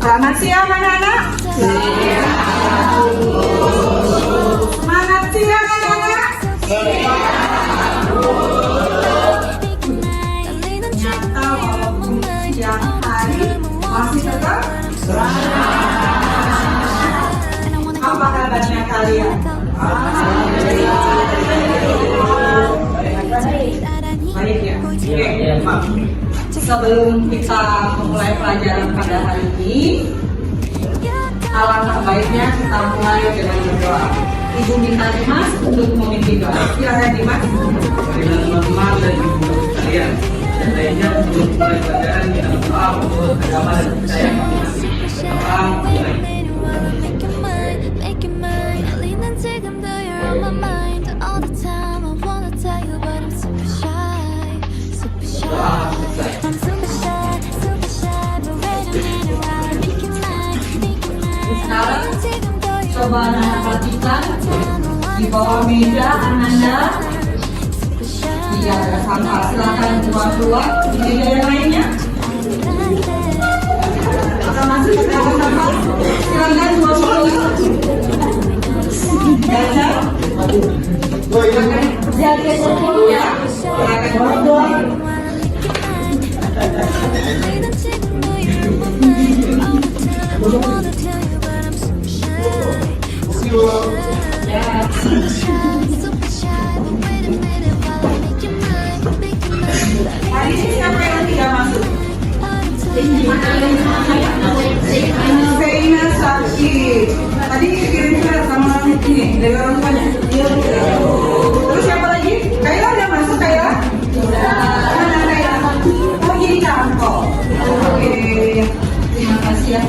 Selamat siang anak-anak. Semangat siang anak-anak. Ternyata walaupun siang hari masih tetap apa kabarnya kalian? Baik ya. Oke. Sebelum kita memulai pelajaran pada hari ini, alangkah baiknya kita mulai dengan berdoa. Ibu minta Dimas untuk memimpin doa. Silakan Dimas. Marilah teman-teman dan ibu sekalian, dan lainnya untuk mulai pelajaran kita berdoa untuk agama dan percaya masing-masing. Doa mulai. Sekarang coba anak perhatikan di bawah meja Anda. Jika ada sampah silakan keluar di meja yang lainnya. Jika masih ada sampah silakan keluar. Jaga. Jaga ya. Silakan keluar. Hari ini siapa yang tidak masuk? Zaina sakit. Tadi kirim surat sama orang ini dari orang tuanya. Terus siapa lagi? Kaila udah masuk Kaila? Mana Kaila? Oh jadi cantok. Oke. Terima kasih ya.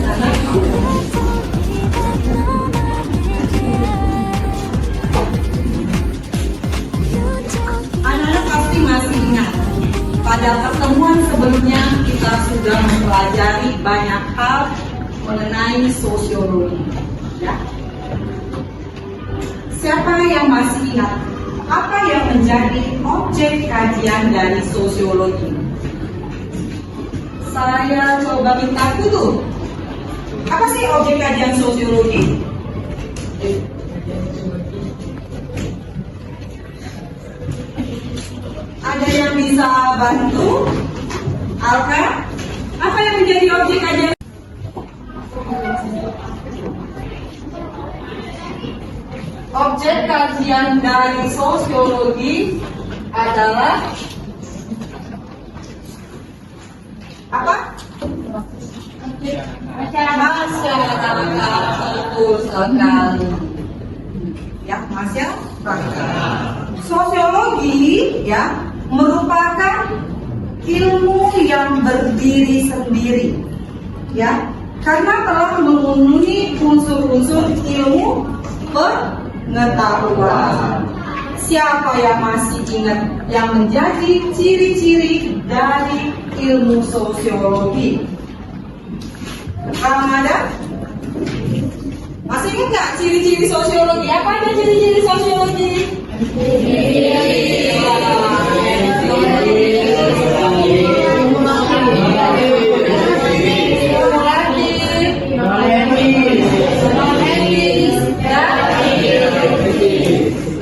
Pada pertemuan sebelumnya kita sudah mempelajari banyak hal mengenai sosiologi. Ya. Siapa yang masih ingat apa yang menjadi objek kajian dari sosiologi? Saya coba minta dulu. Apa sih objek kajian sosiologi? Ada yang bisa bantu? Alka? Apa yang menjadi objek kajian? Objek kajian dari sosiologi adalah apa? Masyarakat. Betul sekali. Ya, masyarakat. Sosiologi ya merupakan ilmu yang berdiri sendiri ya karena telah memenuhi unsur-unsur ilmu pengetahuan. Siapa yang masih ingat yang menjadi ciri-ciri dari ilmu sosiologi? Ramadan? Masih ingat nggak ciri-ciri sosiologi? Apa aja ciri-ciri sosiologi?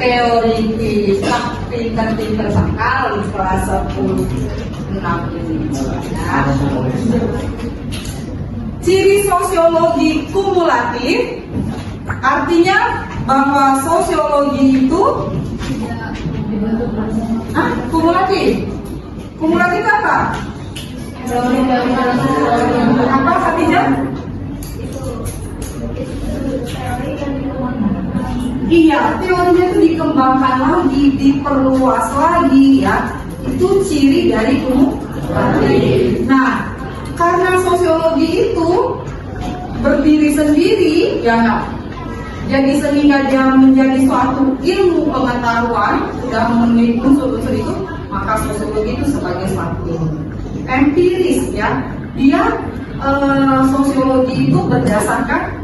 Teoritis, pinter-pinter sekali kelas 10 6 ini. Ciri sosiologi kumulatif artinya bahwa sosiologi itu kumulatif. Kumulatif apa? Apa artinya? Iya, teorinya itu dikembangkan lagi, diperluas lagi ya. Itu ciri dari kumulatif. Nah, karena sosiologi itu berdiri sendiri ya, jadi sehingga dia menjadi suatu ilmu pengetahuan sudah memenuhi unsur-unsur itu, maka sosiologi itu sebagai suatu ilmu empiris ya. Dia sosiologi itu berdasarkan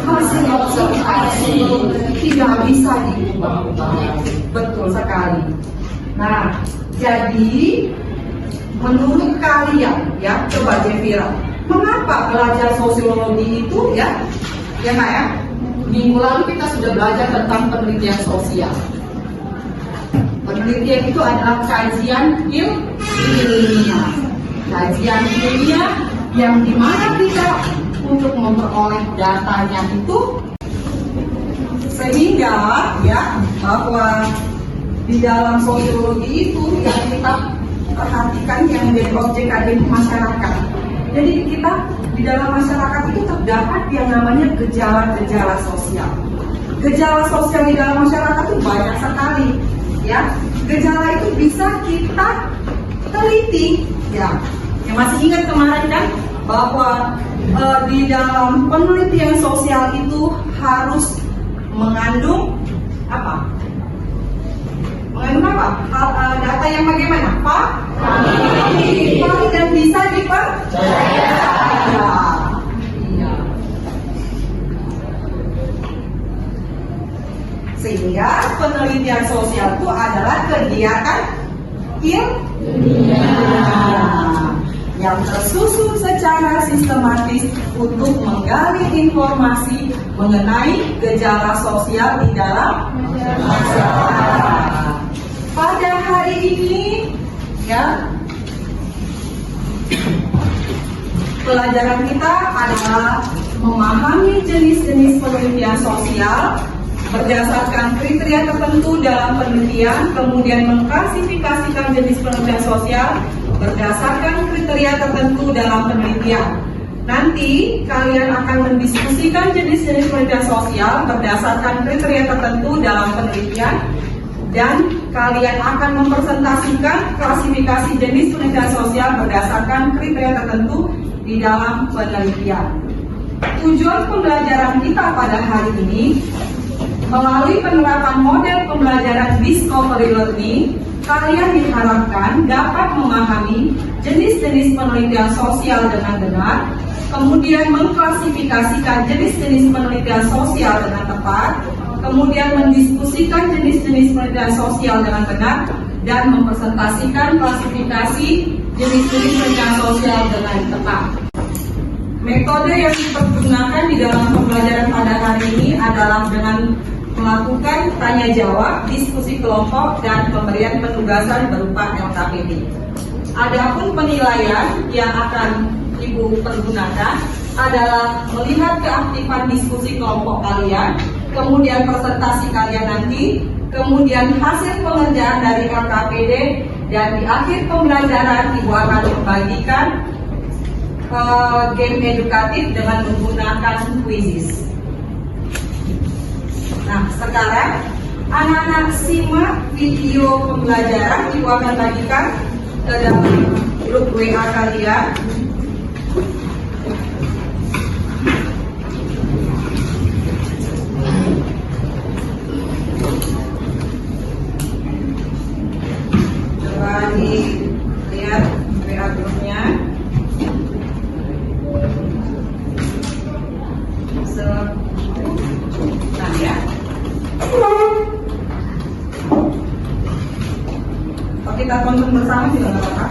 hasil observasi tidak bisa diubah-ubah. Betul sekali. Nah, jadi menurut kalian ya, coba Jevira, mengapa belajar sosiologi itu ya Nak ya? Minggu lalu kita sudah belajar tentang penelitian sosial. Penelitian itu adalah kajian ilmiah. Kajian ilmiah yang dimana kita untuk memperoleh datanya itu sehingga ya bahwa di dalam sosiologi itu yang kita perhatikan yang menjadi objek kajian masyarakat. Jadi kita di dalam masyarakat itu terdapat yang namanya gejala-gejala sosial. Gejala sosial di dalam masyarakat itu banyak sekali, ya. Gejala itu bisa kita teliti, ya. Yang masih ingat kemarin kan bahwa di dalam penelitian sosial itu harus mengandung apa? Mengandung apa? Data yang bagaimana? Valid dan bisa dipercaya. Iya. Sehingga penelitian sosial itu adalah kegiatan ilmiah yang tersusun secara sistematis untuk menggali informasi mengenai gejala sosial di dalam masyarakat. Pada hari ini, ya, pelajaran kita adalah memahami jenis-jenis penelitian sosial berdasarkan kriteria tertentu dalam penelitian, kemudian mengklasifikasikan jenis penelitian sosial berdasarkan kriteria tertentu dalam penelitian. Nanti kalian akan mendiskusikan jenis-jenis penelitian sosial berdasarkan kriteria tertentu dalam penelitian, dan kalian akan mempresentasikan klasifikasi jenis penelitian sosial berdasarkan kriteria tertentu di dalam penelitian. Tujuan pembelajaran kita pada hari ini melalui penerapan model pembelajaran discovery learning, kalian diharapkan dapat memahami jenis-jenis penelitian sosial dengan benar, kemudian mengklasifikasikan jenis-jenis penelitian sosial dengan tepat, kemudian mendiskusikan jenis-jenis penelitian sosial dengan benar, dan mempresentasikan klasifikasi jenis-jenis penelitian sosial dengan tepat. Metode yang dipergunakan di dalam pembelajaran pada hari ini adalah dengan melakukan tanya jawab, diskusi kelompok, dan pemberian penugasan berupa LKPD. Adapun penilaian yang akan Ibu pergunakan adalah melihat keaktifan diskusi kelompok kalian, kemudian presentasi kalian nanti, kemudian hasil pengerjaan dari LKPD, dan di akhir pembelajaran Ibu akan membagikan game edukatif dengan menggunakan quizzes. Nah, sekarang anak-anak simak video pembelajaran. Ibu akan bagikan ke dalam grup WA kalian. Coba dilihat WA grupnya. Nah ya. Kalau kita tonton bersama juga nggak apa-apa.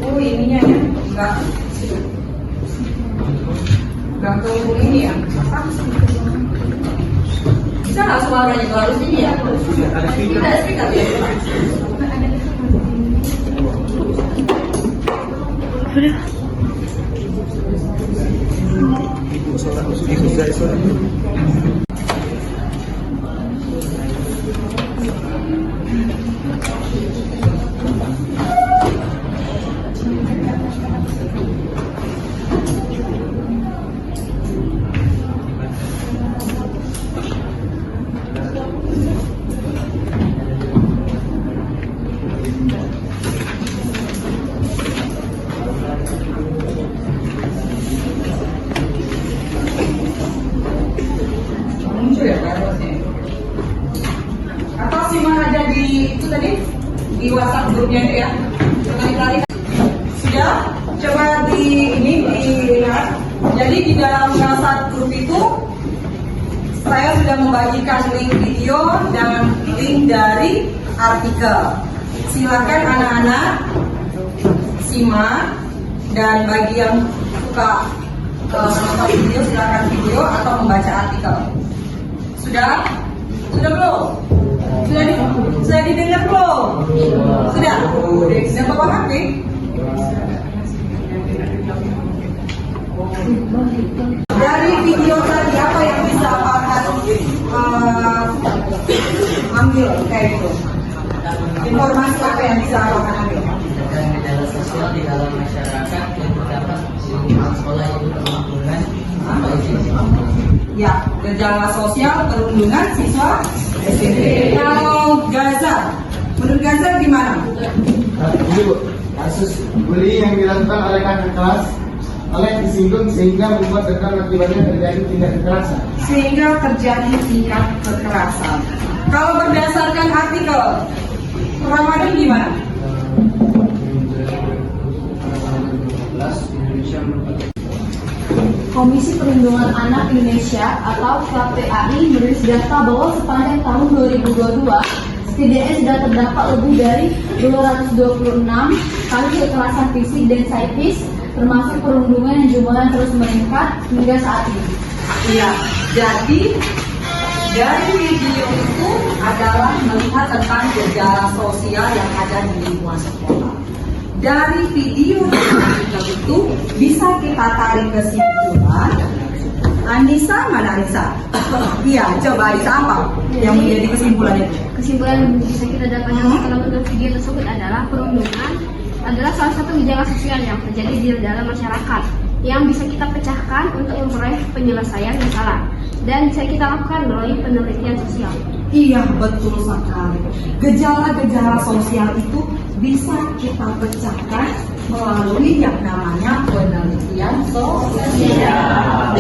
Oh ininya ya, nggak ke ini ya. Apa? Bisa nggak suaranya kalau harus ini ya? Ada speaker. Ada speaker ya. Udah. Muncul ya harusnya. Atau simak aja di itu tadi di WhatsApp grupnya itu ya. Coba ditarik. Sudah? Coba di ini Jadi di dalam WhatsApp grup itu saya sudah membagikan link video dan link dari artikel. Silakan anak-anak simak, dan bagi yang suka nonton video silakan video atau membaca artikel. Sudah belum? Sudah didengar belum? Sudah bawa HP? Dari video tadi apa yang bisa Pak ambil kayak gitu? Informasi apa yang bisa Pak ambil? Gejala sosial di dalam masyarakat yang terdapat di lingkungan sekolah itu perlindungan atau SMP. Ya, gejala sosial perlindungan siswa SMP. Kalau Gaza, menurut Gaza gimana? Ini Bu, kasus bullying yang dilakukan oleh kakak kelas oleh disinggung sehingga membuat rekan akibatnya terjadi tindak kekerasan. Sehingga terjadi tingkat kekerasan. Kalau berdasarkan artikel, Ramadan gimana? Komisi Perlindungan Anak Indonesia atau KPAI merilis data bahwa sepanjang tahun 2022 setidaknya sudah terdapat lebih dari 226 kali kekerasan fisik dan psikis, termasuk perundungan yang jumlahnya terus meningkat hingga saat ini. Iya, jadi dari video itu adalah melihat tentang gejala sosial yang ada di lingkungan sekolah. Dari video itu bisa kita tarik kesimpulan. Anissa, mana Anissa? Iya, coba Anissa apa yang menjadi kesimpulan itu? Kesimpulan yang bisa kita dapatkan setelah menonton video tersebut adalah perundungan adalah salah satu gejala sosial yang terjadi di dalam masyarakat yang bisa kita pecahkan untuk memperoleh penyelesaian masalah dan bisa kita lakukan melalui penelitian sosial. Iya, betul sekali. Gejala-gejala sosial itu bisa kita pecahkan melalui yang namanya penelitian sosial.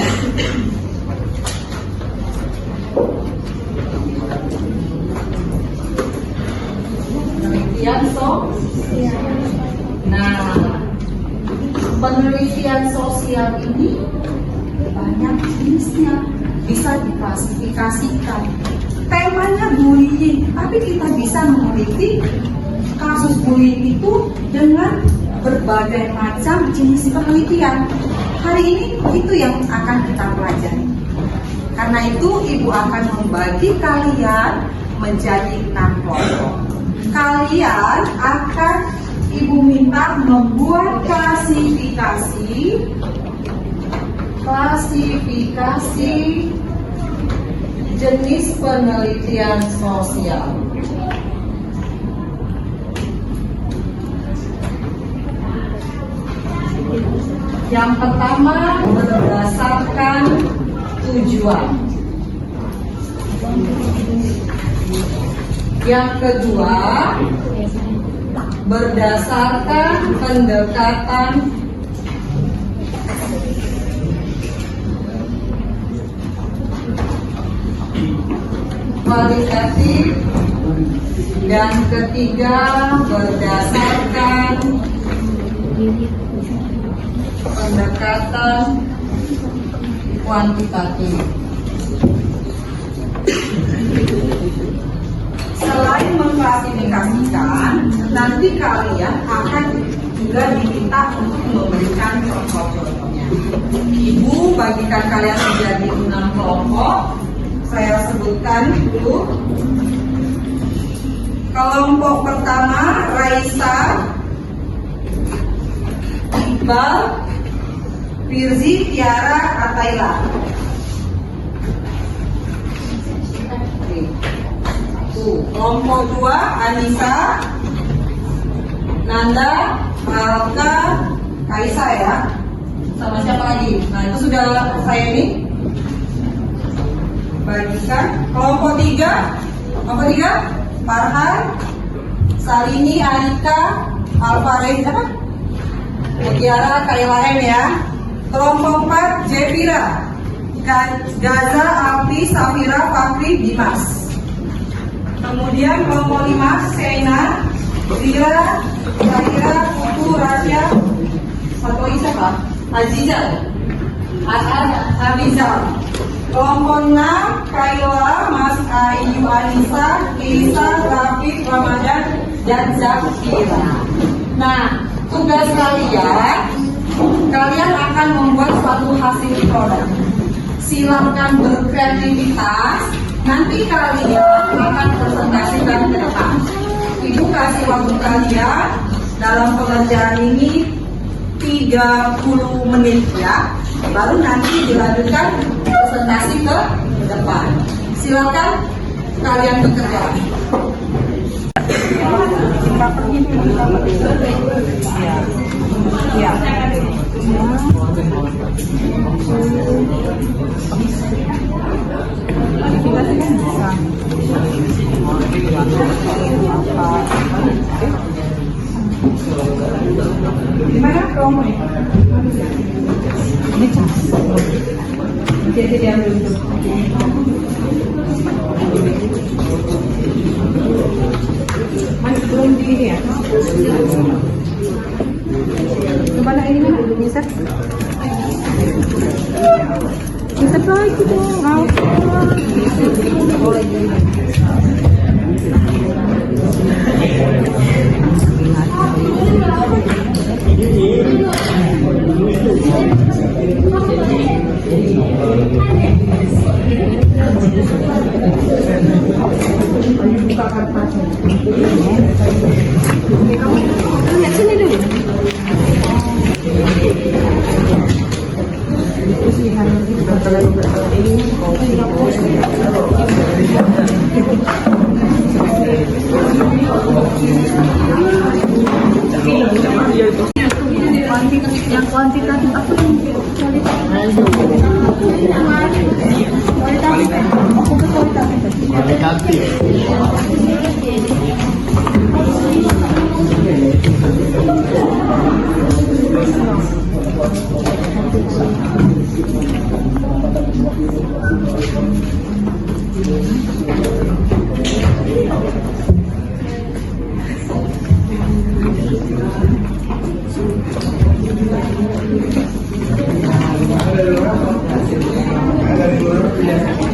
Penelitian sosial. Nah, penelitian sosial ini banyak jenisnya, bisa diklasifikasikan. Temanya bullying, tapi kita bisa meneliti kasus bullying itu dengan berbagai macam jenis penelitian. Hari ini itu yang akan kita pelajari. Karena itu Ibu akan membagi kalian menjadi 6 kelompok. Kalian akan Ibu minta membuat klasifikasi jenis penelitian sosial. Yang pertama berdasarkan tujuan. Yang kedua berdasarkan pendekatan kualitatif. Dan ketiga berdasarkan pendekatan kuantitatif. Selain mengklasifikasikan, nanti kalian akan juga diminta untuk memberikan contoh-contohnya. Ibu bagikan kalian menjadi 6 kelompok. Saya sebutkan dulu. Kelompok pertama Raisa, Iqbal, Firzi, Tiara, Ataila. Kelompok 2 Anissa, Nanda, Alka, Kaisa ya. Sama siapa lagi? Nah itu sudah saya ini bagikan. Kelompok 3 Farhan, Salini, Alika, Alvarez, Mutiara, Kailaen ya. Kelompok 4 Jevira, Gaza, Alfi, Safira, Fakri, Dimas. Kemudian kelompok 5 Sena, Rira, Zahira, Putu, Rasya, satu lagi siapa? Aziza. Abizar. Kelompok 6, Kayla, Mas Ayu Anissa, Lisa, Rafiq, Ramadan, dan Zakira. Nah, tugas kalian akan membuat suatu hasil produk. Silakan berkreativitas. Nanti kalian akan presentasikan ke depan. Ibu kasih waktu kalian dalam pengerjaan ini 30 menit ya. Baru nanti dilanjutkan presentasi ke depan. Silakan kalian bekerja. Ya. Gimana promo nih? Ini cas. Jadi diambil dulu. Masih belum di ini ya? Kemana ini mana? Bisa? Bisa lagi dong. Yang kuantitatif apa yang Kualitatif.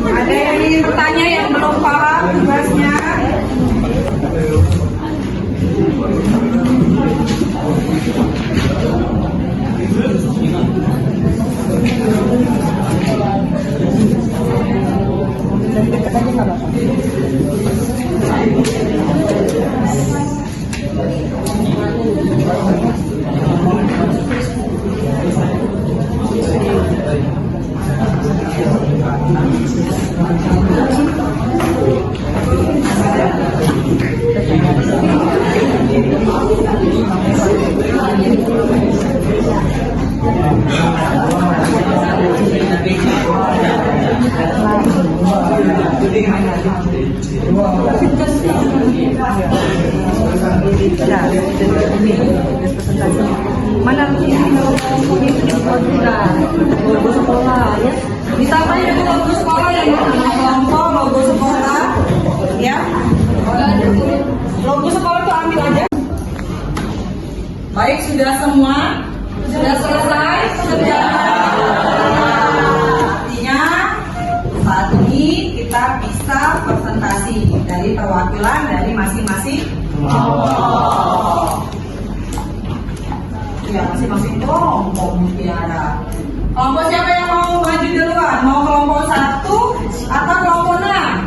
Ada yang ingin bertanya yang belum paham tugasnya? Mana logo sekolah ya? Ditambahin dengan logo sekolah ya, kelompok logo sekolah ya. Logo sekolah tuh ambil aja. Baik, sudah semua? Sudah selesai? Sudah. Artinya saat ini kita bisa presentasi dari perwakilan dari masing-masing kelompok. Ya, masing-masing kelompok mutiara. Kelompok siapa yang mau maju duluan? Mau kelompok 1 atau kelompok 6?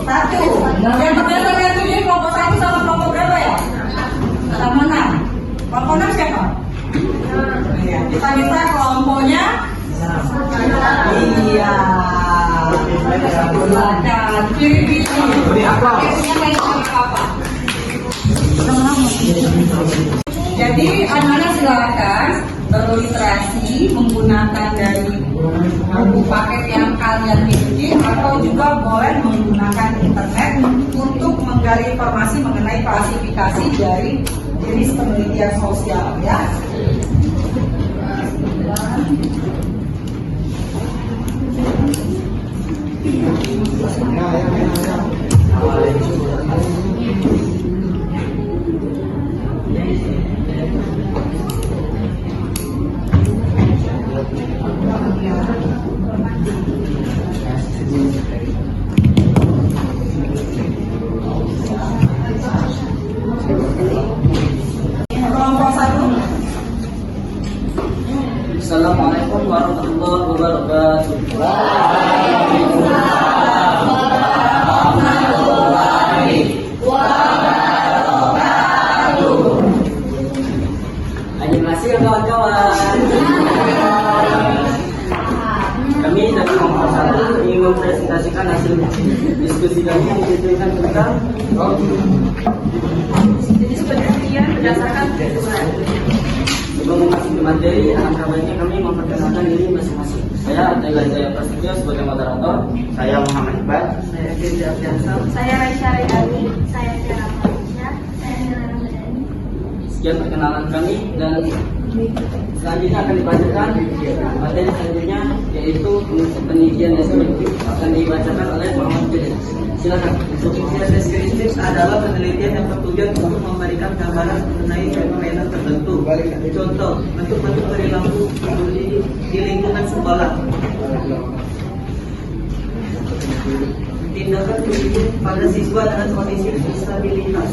Satu. Yang berdasarkan ini kelompok 1 sama kelompok berapa ya? Sama 6. Kelompok 6 siapa? Iya. Kita minta kelompoknya. Iya. Silakan. Pilih apa? Jadi anak-anak silakan berliterasi menggunakan dari buku paket yang kalian miliki atau juga boleh menggunakan internet untuk menggali informasi mengenai klasifikasi dari jenis penelitian sosial ya. Assalamualaikum warahmatullahi wabarakatuh. Terima kasih kawan-kawan. Kami dari kelompok 1 ingin mempresentasikan hasil diskusi kami yang ditentukan tentang Jenis penelitian berdasarkan kebutuhan. sebelum masuk ke materi, alangkah baiknya kami memperkenalkan diri masing-masing. Saya Atila Jaya Prasetyo sebagai moderator. Saya Muhammad Iqbal. Saya Firza Abdiansal. Saya Raisya Redani. Saya Tiara Malaysia. Saya Nila Ramadhani. Sekian perkenalan kami dan selanjutnya akan dibacakan materi selanjutnya yaitu penelitian deskriptif akan dibacakan oleh Muhammad Firza. Silakan. Penelitian deskriptif adalah penelitian yang bertujuan untuk memberikan gambaran mengenai fenomena tertentu. Contoh, bentuk-bentuk perilaku di lingkungan sekolah. Tindakan kritis pada siswa dengan kondisi disabilitas.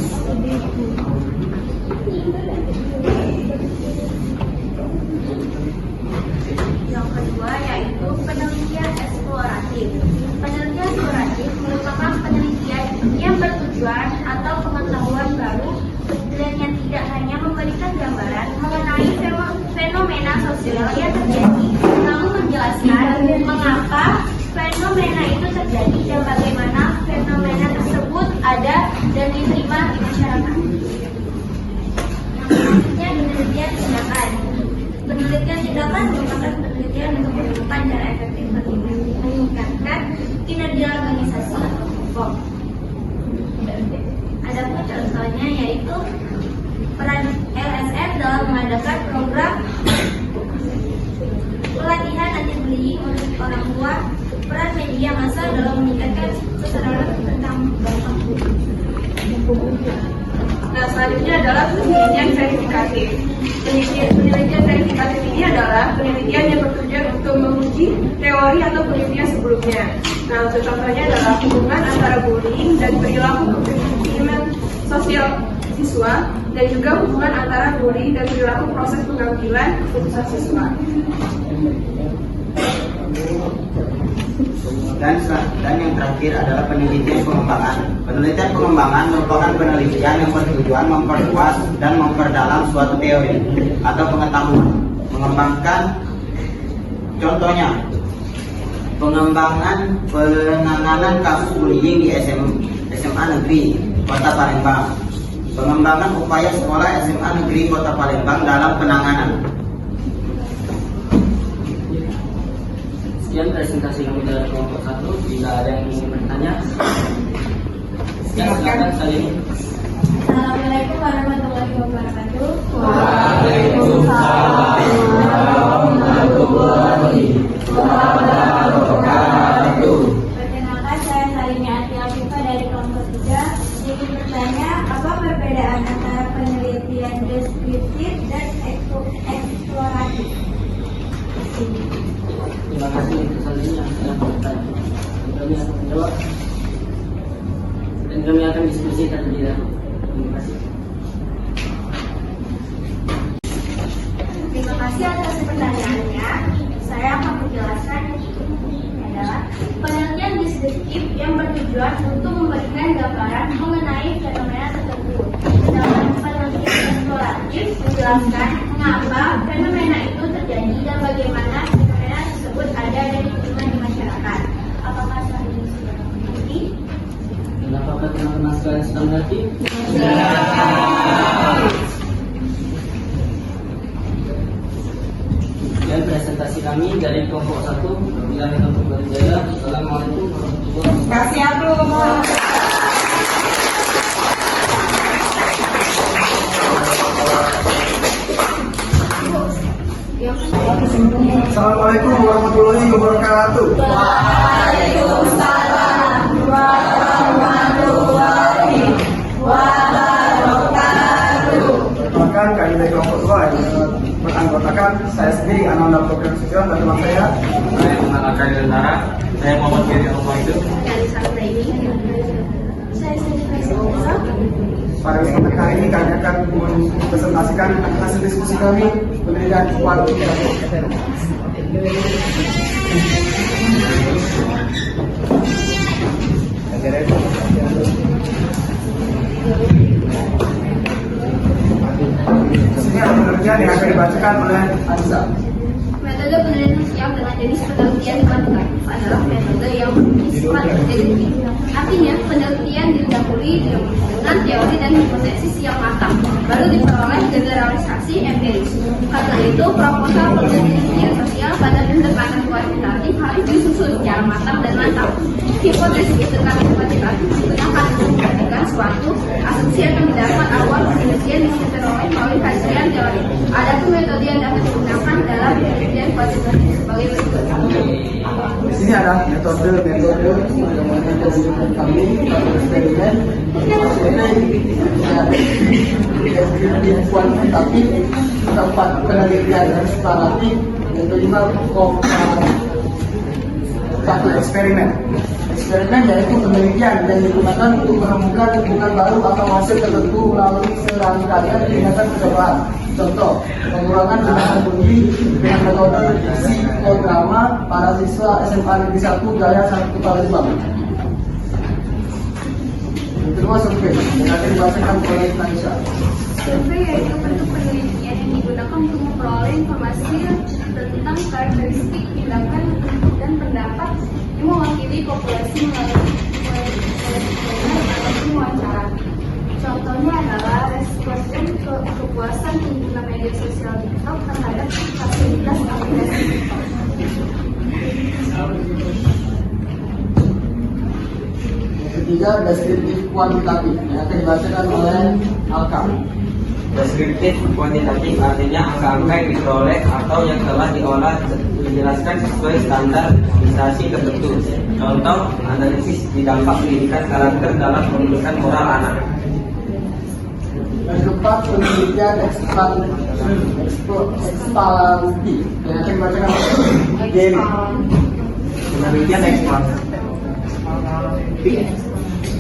Yang kedua yaitu penelitian eksploratif. Penelitian eksploratif merupakan penelitian yang bertujuan atau pengetahuan baru dan yang tidak hanya memberikan gambaran mengenai fenomena sosial yang terjadi, namun menjelaskan mengapa fenomena itu terjadi dan bagaimana fenomena tersebut ada dan diterima di masyarakat. Selanjutnya penelitian tindakan. Penelitian tindakan merupakan penelitian untuk menemukan cara efektif bagi meningkatkan kinerja organisasi atau kelompok. Adapun contohnya yaitu peran LSM dalam mengadakan program pelatihan anti-bullying untuk orang tua, peran media massa dalam meningkatkan kesadaran tentang dampak bullying. Nah, selanjutnya adalah penelitian verifikatif. Penelitian verifikatif ini adalah penelitian yang bertujuan untuk menguji teori atau penelitian sebelumnya. Nah, untuk contohnya adalah hubungan antara bullying dan perilaku kepemimpinan sosial siswa, dan juga hubungan antara bullying dan perilaku proses pengambilan keputusan siswa. Dan yang terakhir adalah penelitian pengembangan. Penelitian pengembangan merupakan penelitian yang bertujuan memperluas dan memperdalam suatu teori atau pengetahuan. Mengembangkan, contohnya, pengembangan penanganan kasus bullying di SMA Negeri Kota Palembang. Pengembangan upaya sekolah SMA Negeri Kota Palembang dalam penanganan. Sekian presentasi kami dari kelompok 1. Jika ada yang ingin bertanya, silakan Salim. Assalamualaikum warahmatullahi wabarakatuh. Perkenalkan, saya Salimia Atia Afifa dari kelompok 3. Jadi bertanya, apa perbedaan antara penelitian deskriptif dan eksploratif? Terima kasih untuk selanjutnya yang bertanya. Kami akan menjawab dan kami akan diskusi terlebih dahulu. Terima kasih. Terima kasih atas pertanyaannya. Saya akan menjelaskan adalah penelitian deskriptif yang bertujuan untuk memberikan gambaran mengenai fenomena tertentu. Sedangkan penelitian eksploratif menjelaskan mengapa fenomena itu terjadi dan bagaimana fenomena tersebut ada dan diterima di masyarakat. Apakah saat ini sudah mengerti? Dan apakah teman-teman sekalian sudah mengerti? Dan presentasi kami dari kelompok 1. Bila kita berjaya. Assalamualaikum warahmatullahi wabarakatuh. Kasih aplomb. Assalamualaikum warahmatullahi wabarakatuh. Waalaikumsalam warahmatullahi wabarakatuh. Perkenalkan, kami dari kelompok 2 yang beranggotakan saya sendiri, Ananda Program Sujon, dan teman saya. Saya Muhammad Akari Lentara. Saya Muhammad Giri Alfaidu. Dari Sabra ini. Saya Faisal Musa. Pada kesempatan kali ini kami akan mempresentasikan hasil diskusi kami penelitian kuantitatif. Sini ada penelitian yang akan dibacakan oleh Anissa. Metode penelitian sosial dengan jenis penelitian kuantitatif adalah metode yang bersifat deduktif. Artinya, penelitian didahului dengan teori dan hipotesis yang matang, baru diperoleh generalisasi empiris. Karena itu, proposal penelitian sosial pada pendekatan kuantitatif harus disusun secara matang dan mantap. Hipotesis pendekatan kuantitatif digunakan untuk membuktikan suatu asumsi yang didapat awal penelitian yang diperoleh melalui kajian teori. Adapun metode yang dapat digunakan dalam penelitian kuantitatif sebagai berikut. Di sini ada metode yang mana menunjukkan kami eksperimen penelitian kuantitatif, tempat penelitian eksploratif, yang kelima satu eksperimen. Eksperimen yaitu penelitian yang digunakan untuk menemukan hubungan baru atau hasil tertentu melalui serangkaian tindakan percobaan. Contoh, pengurangan gunakan bunyi dengan metode psikodrama para siswa SMA Negeri 1 Gaya 1 Palembang. Yang kedua, survei yang akan dibacakan oleh Naisha. Survei yaitu bentuk penelitian yang digunakan untuk memperoleh informasi tentang karakteristik, tindakan, dan pendapat yang mewakili populasi melalui wawancara. Contohnya adalah respon kepuasan pengguna media sosial TikTok terhadap fasilitas aplikasi TikTok. Yang ketiga, deskriptif kuantitatif yang akan dibacakan oleh Alka. Deskriptif kuantitatif artinya angka-angka yang diperoleh atau yang telah diolah dijelaskan sesuai standar organisasi tertentu. Contoh, analisis di dampak pendidikan karakter dalam pendidikan moral anak. Yang keempat, penelitian ekspalatif yang akan dibacakan oleh Gary. Penelitian eksploratif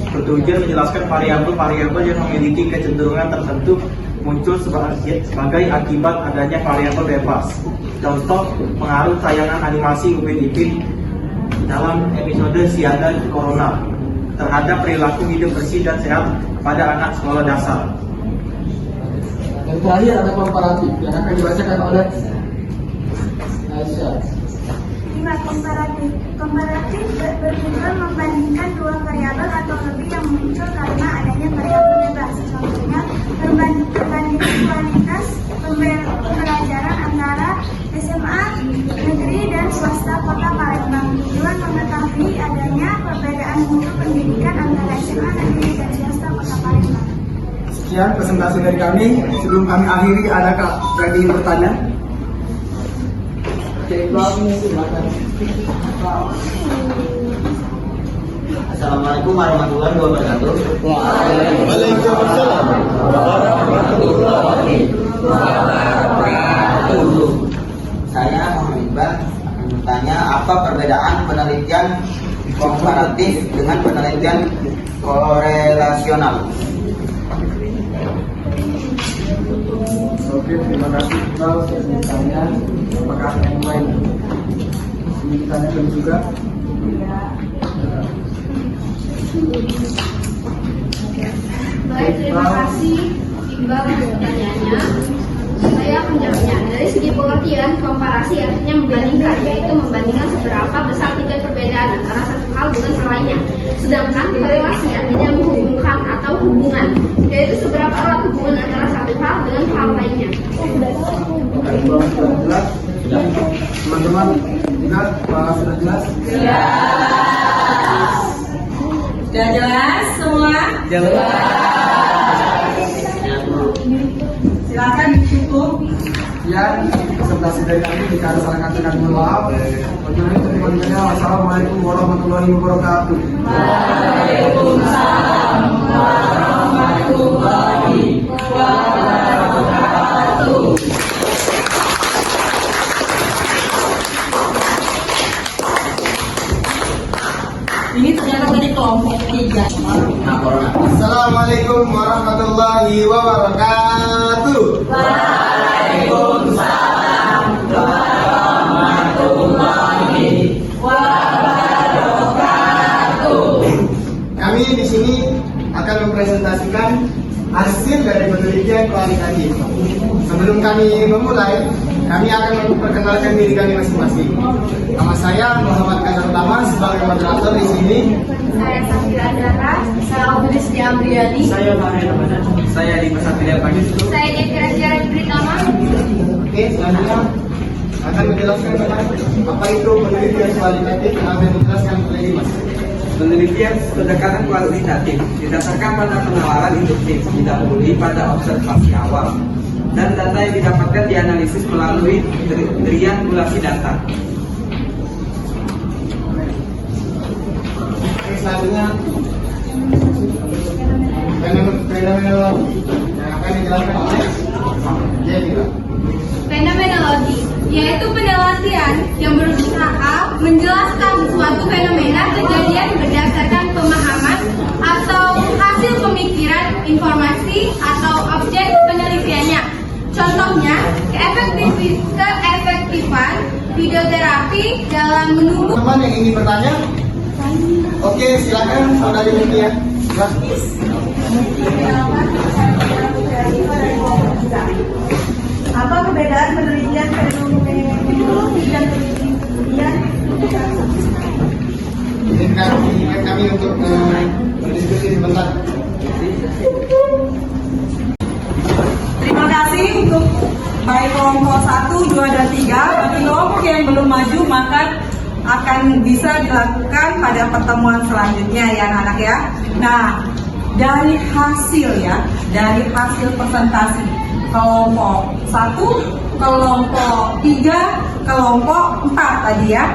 bertujuan menjelaskan variabel-variabel yang memiliki kecenderungan tertentu muncul sebagai akibat adanya variabel bebas. Contoh, pengaruh tayangan animasi Upin Ipin dalam episode Siaga Corona terhadap perilaku hidup bersih dan sehat pada anak sekolah dasar. Yang terakhir ada komparatif yang akan dibacakan oleh Aisyah. 5. Komparatif bertujuan membandingkan dua variabel atau lebih yang muncul karena adanya variabel bebas. Contohnya, perbandingan kualitas pembelajaran antara SMA negeri dan swasta Kota Palembang. Tujuan mengetahui adanya perbedaan mutu pendidikan antara SMA negeri dan swasta Kota Palembang. Sekian presentasi dari kami. Sebelum kami akhiri, adakah yang ingin bertanya? Oke, silakan. Assalamualaikum warahmatullahi wabarakatuh. Waalaikumsalam warahmatullahi wabarakatuh. Saya Muhammad Iqbal akan bertanya apa perbedaan penelitian komparatif dengan penelitian korelasional. Oke, terima kasih Iqbal sudah bertanya. Apakah yang lain ingin ditanyakan juga? Baik, terima kasih Iqbal untuk pertanyaannya. Saya menjawabnya. Dari segi pengertian, komparasi artinya membandingkan, yaitu membandingkan seberapa besar tingkat perbedaan antara satu hal dengan hal lainnya. Sedangkan korelasi artinya menghubungkan atau hubungan, yaitu seberapa erat hubungan antara satu hal dengan hal lainnya. Sudah jelas? Teman-teman, ingat bahwa sudah jelas? Sudah jelas semua? Silakan ditutup. Sekian presentasi dari kami. Jika ada salah kata dan mohon maaf. Wassalamualaikum warahmatullahi wabarakatuh. Waalaikumsalam warahmatullahi wabarakatuh. Ini ternyata tadi kelompok 3. Assalamualaikum warahmatullahi wabarakatuh. Kami di sini akan mempresentasikan hasil dari penelitian kualitatif. Sebelum kami memulai, kami akan memperkenalkan diri kami masing-masing. Nama saya Muhammad Kanar Utama sebagai moderator di sini. Saya Safira Zahra. Saya Augusti Amriani. Saya Dimas Satria Pangestu. Saya Dekira Syarif Pritama. Oke, selanjutnya akan menjelaskan tentang apa itu penelitian kualitatif yang akan dijelaskan oleh Dimas. Penelitian pendekatan kualitatif didasarkan pada penalaran induktif didahului pada observasi awal dan data yang didapatkan dianalisis melalui triangulasi data. Oke, selanjutnya fenomenologi yang akan dijelaskan oleh Jenny. Fenomenologi yaitu penelitian yang berusaha menjelaskan suatu fenomena kejadian berdasarkan pemahaman atau hasil pemikiran, informasi atau objek penelitiannya. Contohnya, keefektifan videoterapi dalam menumbuh. Teman yang ingin bertanya? Oke, silakan saudari Mutia. Apa perbedaan penelitian fenomenologi dan penelitian? Izinkan kami untuk berdiskusi sebentar. Terima kasih untuk baik kelompok 1, 2, dan 3. Bagi kelompok yang belum maju maka akan bisa dilakukan pada pertemuan selanjutnya ya anak-anak ya. Nah, dari hasil presentasi kelompok 1, kelompok 3, kelompok 4 tadi ya.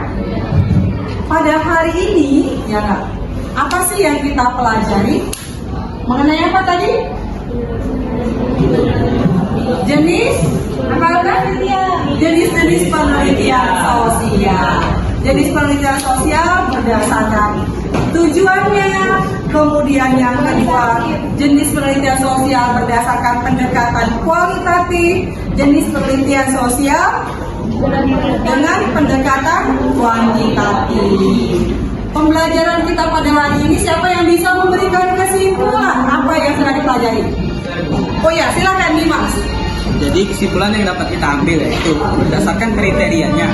Pada hari ini ya Kak, apa sih yang kita pelajari? Mengenai apa tadi? Jenis-jenis penelitian sosial. Jenis penelitian sosial berdasarkan tujuannya. Kemudian yang kedua, jenis penelitian sosial berdasarkan pendekatan kualitatif. Jenis penelitian sosial dengan pendekatan kuantitatif. Pembelajaran kita pada hari ini, siapa yang bisa memberikan kesimpulan apa yang sedang dipelajari? Oh ya, silakan Dimas. Jadi kesimpulan yang dapat kita ambil yaitu berdasarkan kriterianya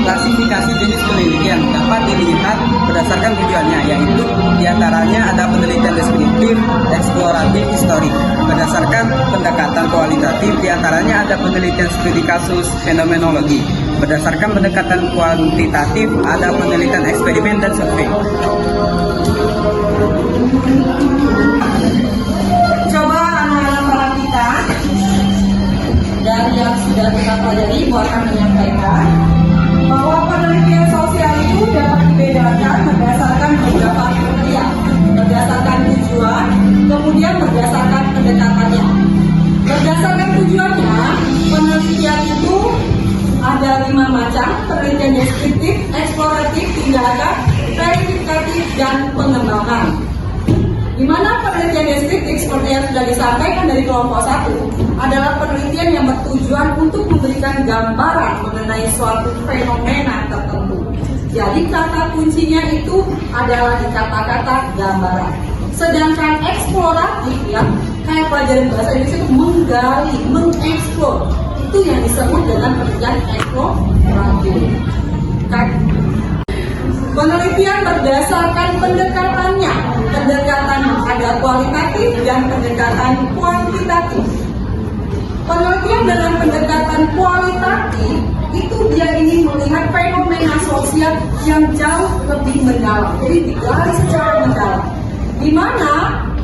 klasifikasi jenis penelitian dapat dilihat berdasarkan tujuannya, yaitu diantaranya ada penelitian deskriptif, eksploratif, historik. Berdasarkan pendekatan kualitatif diantaranya ada penelitian studi kasus, fenomenologi. Berdasarkan pendekatan kuantitatif ada penelitian eksperimen dan survei. Coba anak-anak para kita dari yang sudah kita pelajari, Bu akan menyampaikan bahwa penelitian sosial itu dapat dibedakan berdasarkan beberapa kriteria, berdasarkan tujuan, kemudian berdasarkan pendekatannya. Berdasarkan tujuannya, penelitian itu ada 5 macam: penelitian deskriptif, eksploratif, tindakan, verifikatif, dan pengembangan. Di mana penelitian deskriptif seperti yang sudah disampaikan dari kelompok 1 adalah penelitian yang bertujuan untuk memberikan gambaran mengenai suatu fenomena tertentu. Jadi kata kuncinya itu adalah di kata-kata gambaran. Sedangkan eksploratif ya, kayak pelajaran bahasa Indonesia itu menggali, mengeksplor. Itu yang disebut dengan penelitian eksploratif. Penelitian berdasarkan pendekatannya. Pendekatan ada kualitatif dan pendekatan kuantitatif. Penelitian dengan pendekatan kualitatif itu dia ingin melihat fenomena sosial yang jauh lebih mendalam. Jadi digali secara mendalam. Di mana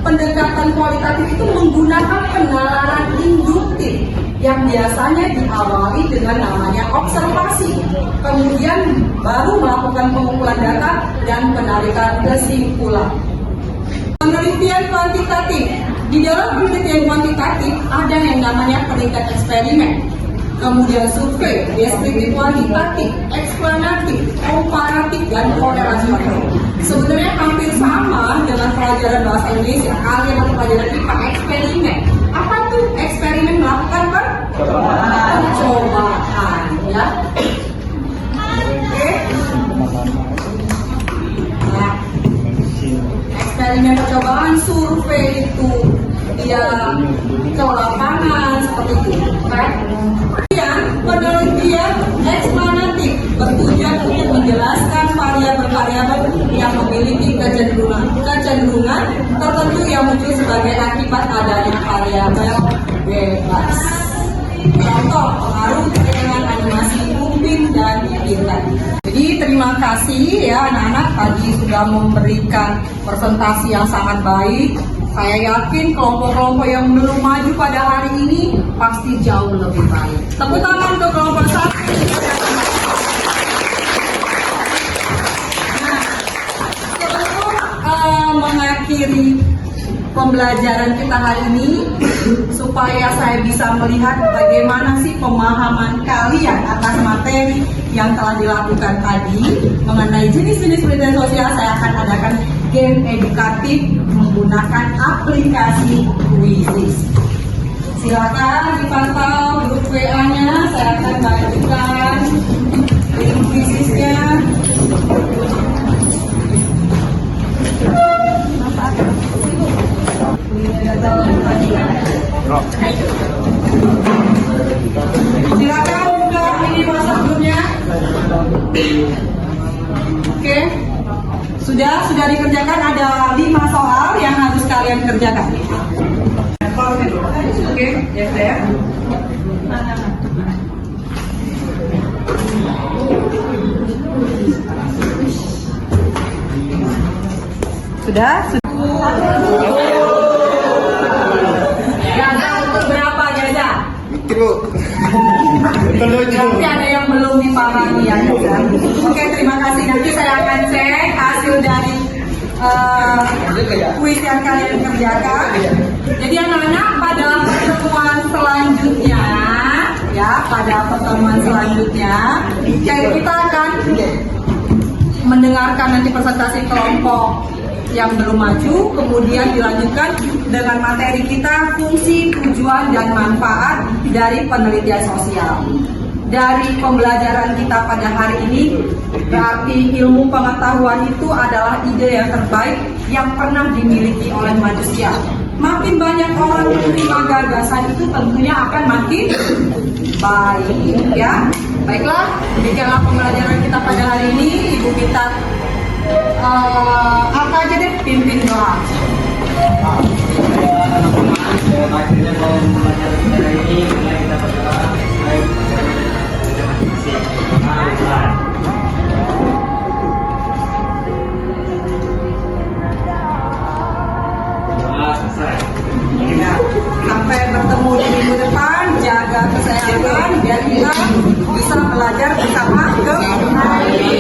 pendekatan kualitatif itu menggunakan penalaran induktif yang biasanya diawali dengan namanya observasi, kemudian baru melakukan pengumpulan data dan penarikan kesimpulan. Penelitian kuantitatif. Di dalam penelitian kuantitatif ada yang namanya penelitian eksperimen. kemudian survei, deskriptif kuantitatif, eksplanatif, komparatif, dan korelasioner. Sebenarnya hampir sama dengan pelajaran bahasa Indonesia, kalian atau pelajaran IPA, eksperimen. Apa tuh eksperimen? Melakukan percobaan, ya. Oke. Nah, eksperimen percobaan, survei itu dia ke lapangan seperti itu, kan? Penelitian eksplanatif bertujuan untuk menjelaskan variabel-variabel yang memiliki kecenderungan tertentu yang muncul sebagai akibat adanya variabel bebas. Contoh pengaruh dengan animasi Upin dan Ipin. Jadi terima kasih ya anak-anak, tadi sudah memberikan presentasi yang sangat baik. Saya yakin kelompok-kelompok yang belum maju pada hari ini pasti jauh lebih baik. Tepuk tangan untuk kelompok 1. Nah, sebelum mengakhiri pembelajaran kita hari ini, supaya saya bisa melihat bagaimana sih pemahaman kalian atas materi yang telah dilakukan tadi mengenai jenis-jenis penelitian sosial, saya akan adakan game edukatif menggunakan aplikasi Quizzes. Silakan dipantau grup WA-nya, saya akan bagikan link Quizzes-nya. Silakan buka ini WhatsApp grupnya. Oke. Sudah dikerjakan, ada 5 soal yang harus kalian kerjakan. Oke, ya sudah ya. Sudah? Gaza untuk berapa Gaza? Nanti ada yang belum dipahami ya Gaza. Oke, terima kasih. Nanti saya akan cek hasil dari kuis yang kalian kerjakan. Jadi anak-anak pada pertemuan selanjutnya, kita akan mendengarkan nanti presentasi kelompok yang belum maju, kemudian dilanjutkan dengan materi kita fungsi, tujuan, dan manfaat dari penelitian sosial. Dari pembelajaran kita pada hari ini, berarti ilmu pengetahuan itu adalah ide yang terbaik yang pernah dimiliki oleh manusia. Makin banyak orang menerima gagasan itu tentunya akan makin baik, ya. Baiklah, demikianlah pembelajaran kita pada hari ini. Ibu kita apa aja deh, pimpin doa. Akhirnya pembelajaran kita ini kita berdoa. Sampai bertemu di minggu depan, jaga kesehatan biar kita bisa belajar bersama kembali.